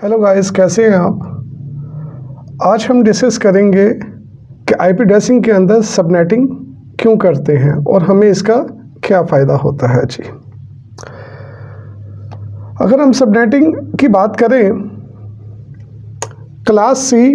Hello guys, कैसे हैं आप। आज हम डिस्कस करेंगे कि आईपी एड्रेसिंग के अंदर सबनेटिंग क्यों करते हैं और हमें इसका क्या फ़ायदा होता है जी। अगर हम सबनेटिंग की बात करें, क्लास सी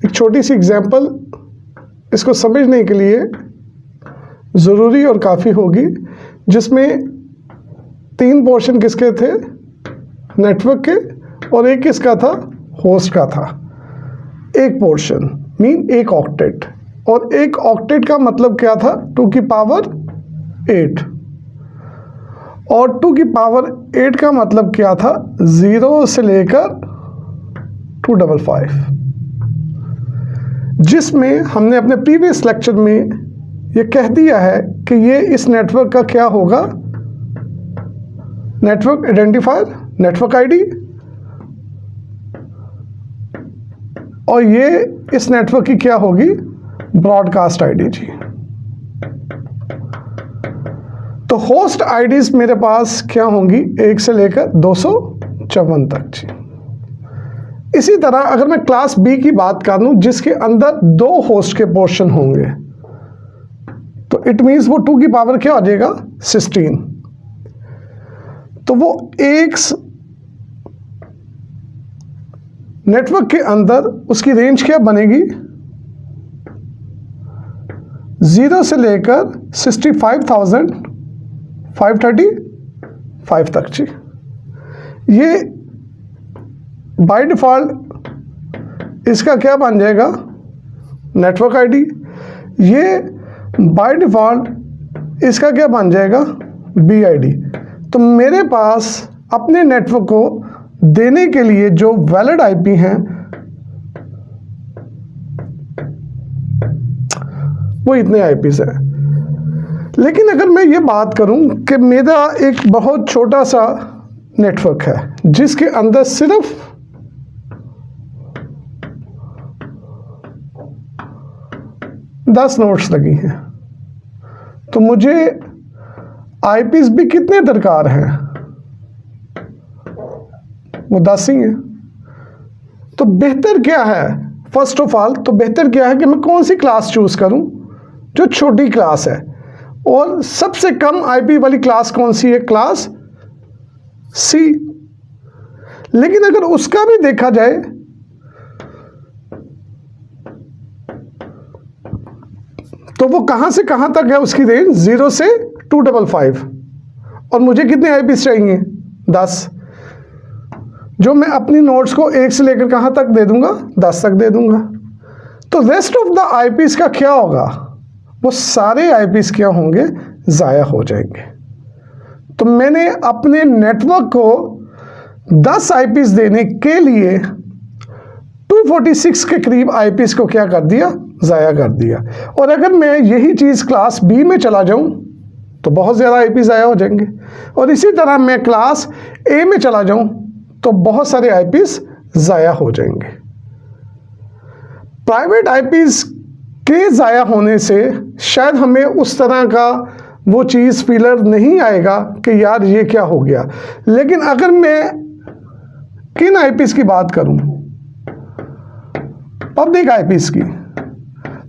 एक छोटी सी एग्जांपल इसको समझने के लिए ज़रूरी और काफ़ी होगी, जिसमें 3 पोर्शन किसके थे, नेटवर्क के, और एक किसका था, होस्ट का था। एक पोर्शन मीन एक ऑक्टेट, और एक ऑक्टेट का मतलब क्या था, 2 की पावर 8, और 2 की पावर 8 का मतलब क्या था, 0 से लेकर 255, जिसमें हमने अपने प्रीवियस लेक्चर में ये कह दिया है कि ये इस नेटवर्क का क्या होगा, नेटवर्क आइडेंटिफायर, नेटवर्क आईडी, और ये इस नेटवर्क की क्या होगी, ब्रॉडकास्ट आईडी जी। तो होस्ट आईडीज मेरे पास क्या होंगी, 1 से लेकर 254 तक जी। इसी तरह अगर मैं क्लास बी की बात कर लूं, जिसके अंदर 2 होस्ट के पोर्शन होंगे, तो इट मीन्स वो 2 की पावर क्या हो जाएगा, 16। तो वो एक नेटवर्क के अंदर उसकी रेंज क्या बनेगी, 0 से लेकर 65,535 तक जी। ये बाय डिफ़ॉल्ट इसका क्या बन जाएगा, नेटवर्क आईडी। ये बाय डिफ़ॉल्ट इसका क्या बन जाएगा, बीआईडी। तो मेरे पास अपने नेटवर्क को देने के लिए जो वैलिड आईपी हैं वो इतने आईपीज़ हैं। लेकिन अगर मैं ये बात करूं कि मेरा एक बहुत छोटा सा नेटवर्क है जिसके अंदर सिर्फ 10 नोड्स लगी हैं, तो मुझे आईपीज़ भी कितने दरकार हैं, वो 10 ही हैं। तो बेहतर क्या है, फर्स्ट ऑफ ऑल तो बेहतर क्या है कि मैं कौन सी क्लास चूज़ करूं, जो छोटी क्लास है। और सबसे कम आईपी वाली क्लास कौन सी है, क्लास सी। लेकिन अगर उसका भी देखा जाए तो वो कहां से कहां तक है, उसकी रेंज 0 से 255, और मुझे कितने आईपीज़ चाहिए, 10, जो मैं अपनी नोड्स को 1 से लेकर कहां तक दे दूंगा, 10 तक दे दूंगा। तो रेस्ट ऑफ द आईपीज़ का क्या होगा, वो सारे आईपीज़ क्या होंगे, ज़ाया हो जाएंगे। तो मैंने अपने नेटवर्क को 10 आईपीज़ देने के लिए 246 के करीब आईपीज़ को क्या कर दिया, ज़ाया कर दिया। और अगर मैं यही चीज़ क्लास बी में चला जाऊं तो बहुत ज़्यादा आईपी ज़ाया हो जाएंगे, और इसी तरह मैं क्लास ए में चला जाऊं तो बहुत सारे आईपीज़ ज़ाया हो जाएंगे। प्राइवेट आईपीज़ के ज़ाया होने से शायद हमें उस तरह का वो चीज़ फीलर नहीं आएगा कि यार ये क्या हो गया। लेकिन अगर मैं किन आईपीज़ की बात करूं, पब्लिक आईपीज़ की,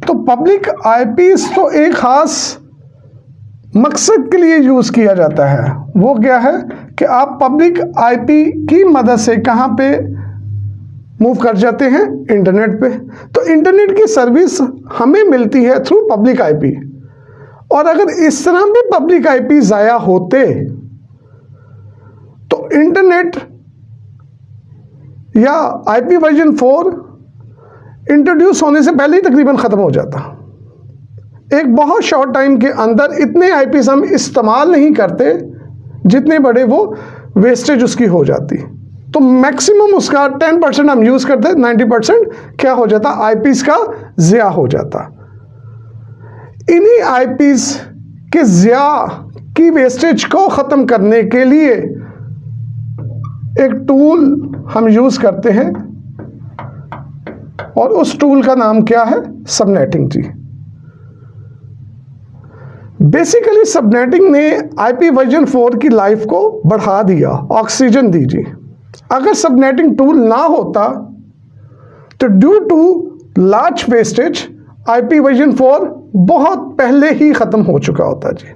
तो पब्लिक आईपीज़ तो एक ख़ास मकसद के लिए यूज़ किया जाता है। वो क्या है कि आप पब्लिक आईपी की मदद से कहाँ पे मूव कर जाते हैं, इंटरनेट पे। तो इंटरनेट की सर्विस हमें मिलती है थ्रू पब्लिक आईपी। और अगर इस तरह भी पब्लिक आईपी ज़ाया होते तो इंटरनेट या आईपी वर्जन 4 इंट्रोड्यूस होने से पहले ही तकरीबन ख़त्म हो जाता। एक बहुत शॉर्ट टाइम के अंदर इतने आईपीज़ हम इस्तेमाल नहीं करते जितने बड़े वो वेस्टेज उसकी हो जाती। तो मैक्सिमम उसका 10% हम यूज़ करते, 90% क्या हो जाता, आईपीज़ का ज़िया हो जाता। इन्हीं आईपीज़ के ज़िया की वेस्टेज को ख़त्म करने के लिए एक टूल हम यूज़ करते हैं, और उस टूल का नाम क्या है, सबनेटिंग जी। बेसिकली सबनेटिंग ने आईपी वर्जन 4 की लाइफ को बढ़ा दिया, ऑक्सीजन दीजिए। अगर सबनेटिंग टूल ना होता तो due to large wastage IP version 4 बहुत पहले ही खत्म हो चुका होता जी।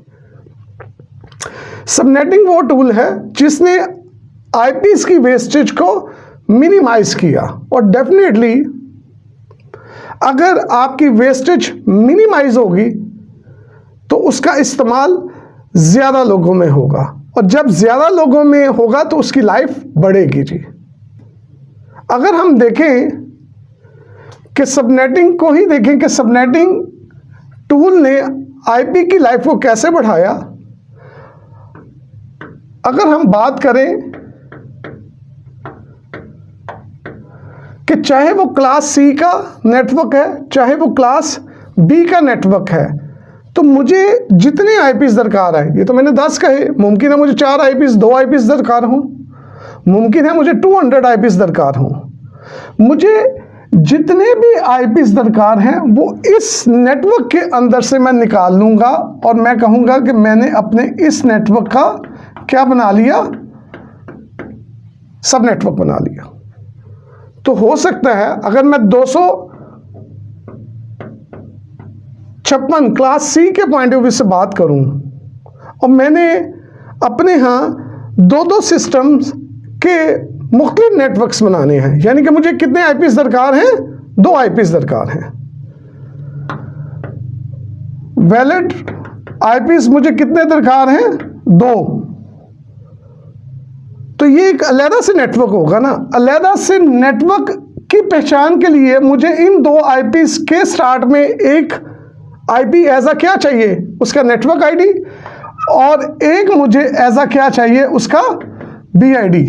सबनेटिंग वो टूल है जिसने आईपीस की वेस्टेज को मिनिमाइज किया, और डेफिनेटली अगर आपकी वेस्टेज मिनिमाइज होगी तो उसका इस्तेमाल ज़्यादा लोगों में होगा, और जब ज़्यादा लोगों में होगा तो उसकी लाइफ बढ़ेगी जी। अगर हम देखें कि सबनेटिंग को ही देखें कि सबनेटिंग टूल ने आईपी की लाइफ को कैसे बढ़ाया। अगर हम बात करें कि चाहे वो क्लास सी का नेटवर्क है, चाहे वो क्लास बी का नेटवर्क है, तो मुझे जितने आईपीस दरकार है, ये तो मैंने 10 कहे, मुमकिन है मुझे 4 आईपीस 2 आईपीस दरकार हो, मुमकिन है मुझे 200 आईपीस दरकार हो। मुझे जितने भी आईपीस दरकार हैं वो इस नेटवर्क के अंदर से मैं निकाल लूँगा, और मैं कहूँगा कि मैंने अपने इस नेटवर्क का क्या बना लिया, सब नेटवर्क बना लिया। तो हो सकता है अगर मैं 256 क्लास सी के पॉइंट ऑफ व्यू से बात करूं, और मैंने अपने यहाँ 2 सिस्टम्स के मुख्तलिफ नेटवर्क्स बनाने हैं, यानी कि मुझे कितने आईपीस दरकार हैं, 2 आईपीस दरकार हैं। वैलिड आईपीस मुझे कितने दरकार हैं, 2। तो ये एक अलहदा से नेटवर्क होगा ना। अलहदा से नेटवर्क की पहचान के लिए मुझे इन 2 आईपीस के स्टार्ट में एक आईपी एज अ क्या चाहिए, उसका नेटवर्क आईडी, और एक मुझे एज अ क्या चाहिए, उसका बीआईडी।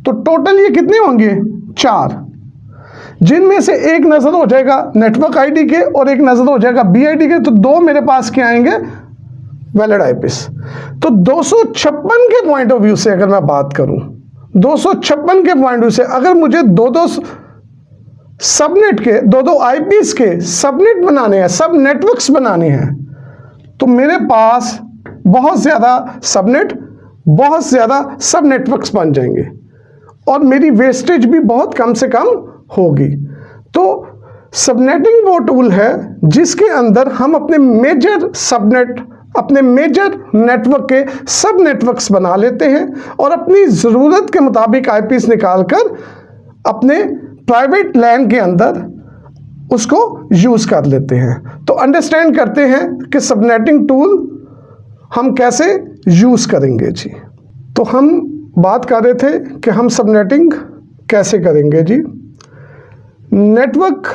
तो टोटल ये कितने होंगे, 4, जिनमें से एक नजर हो जाएगा नेटवर्क आईडी के और एक नजर हो जाएगा बीआईडी के। तो 2 मेरे पास क्या आएंगे, वैलिड आईपीस। तो 256 के पॉइंट ऑफ व्यू से अगर मैं बात करूं, 256 के पॉइंट ऑफ व्यू से अगर मुझे 2 सबनेट के 2 आईपीस के सबनेट बनाने हैं, सब नेटवर्क्स बनाने हैं, तो मेरे पास बहुत ज़्यादा सबनेट, बहुत ज़्यादा सब नेटवर्क्स बन जाएंगे, और मेरी वेस्टेज भी बहुत कम से कम होगी। तो सबनेटिंग वो टूल है जिसके अंदर हम अपने मेजर सबनेट, अपने मेजर नेटवर्क के सब नेटवर्क्स बना लेते हैं, और अपनी ज़रूरत के मुताबिक आईपीस निकालकर अपने प्राइवेट लैन के अंदर उसको यूज़ कर लेते हैं। तो अंडरस्टैंड करते हैं कि सबनेटिंग टूल हम कैसे यूज़ करेंगे जी। तो हम बात कर रहे थे कि हम सबनेटिंग कैसे करेंगे जी। नेटवर्क,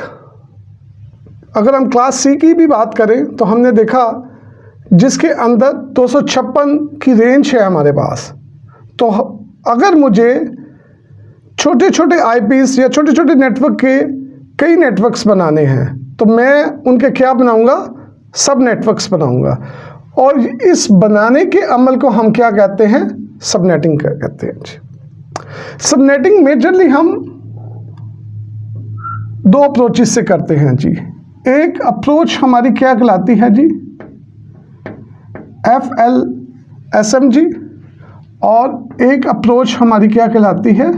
अगर हम क्लास सी की भी बात करें तो हमने देखा जिसके अंदर 256 की रेंज है हमारे पास। तो अगर मुझे छोटे छोटे आईपीस या छोटे छोटे नेटवर्क के कई नेटवर्क्स बनाने हैं, तो मैं उनके क्या बनाऊंगा, सब नेटवर्क्स बनाऊंगा, और इस बनाने के अमल को हम क्या कहते हैं, सबनेटिंग कहते हैं जी। सबनेटिंग मेजरली हम 2 अप्रोचेस से करते हैं जी। एक अप्रोच हमारी क्या कहलाती है जी, FLSM जी, और एक अप्रोच हमारी क्या कहलाती है,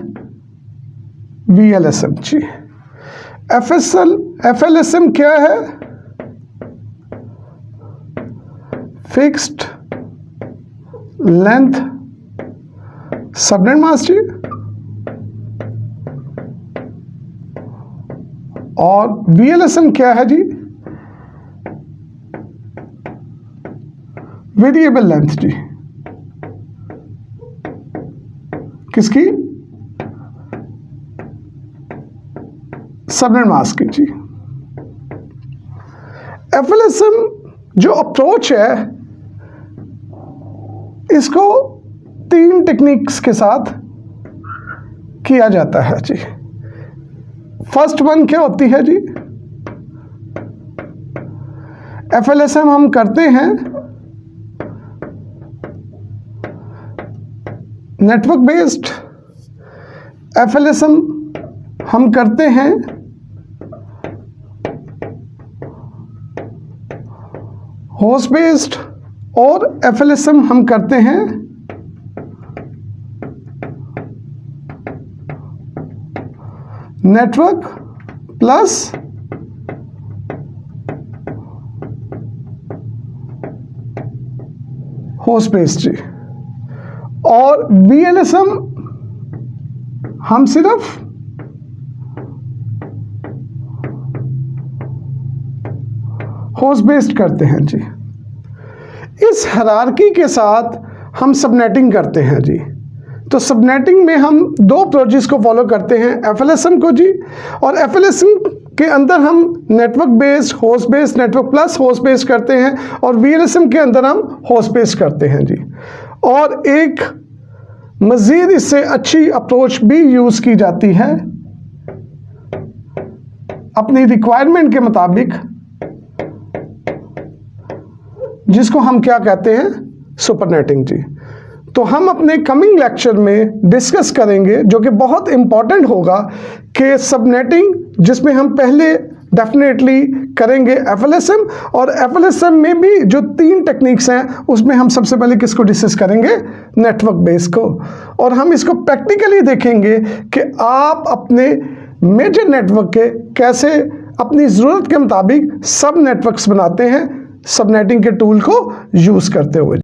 VLSM जी। FLSM क्या है, फिक्स्ड लेंथ सबनेट मास्क जी, और VLSM क्या है जी, वेरिएबल लेंथ जी। किसकी, सबनेट मास्क की जी। FLSM जो अप्रोच है, इसको 3 टेक्निक्स के साथ किया जाता है जी। फर्स्ट वन क्या होती है जी, FLSM हम करते हैं नेटवर्क बेस्ड, FLSM हम करते हैं होस्ट बेस्ड, और FLSM हम करते हैं नेटवर्क प्लस होस्ट बेस जी। और VLSM हम सिर्फ होस्ट बेस्ड करते हैं जी। इस हायरार्की के साथ हम सबनेटिंग करते हैं जी। तो सबनेटिंग में हम दो प्रोजेक्ट्स को फॉलो करते हैं, FLSM को जी, और FLSM के अंदर हम network based, host based, network plus host based करते हैं, और VLSM के अंदर हम होस्ट बेस्ड करते हैं जी। और एक मज़ीद इससे अच्छी अप्रोच भी यूज़ की जाती है अपनी रिक्वायरमेंट के मुताबिक, जिसको हम क्या कहते हैं, सुपरनेटिंग जी। तो हम अपने कमिंग लेक्चर में डिस्कस करेंगे, जो कि बहुत इंपॉर्टेंट होगा, कि सबनेटिंग, जिसमें हम पहले डेफिनेटली करेंगे FLSM, और FLSM में भी जो 3 टेक्निक्स हैं उसमें हम सबसे पहले किसको डिस्कस करेंगे, नेटवर्क बेस को। और हम इसको प्रैक्टिकली देखेंगे कि आप अपने मेजर नेटवर्क के कैसे अपनी ज़रूरत के मुताबिक सब नेटवर्क्स बनाते हैं सबनेटिंग के टूल को यूज़ करते हुए।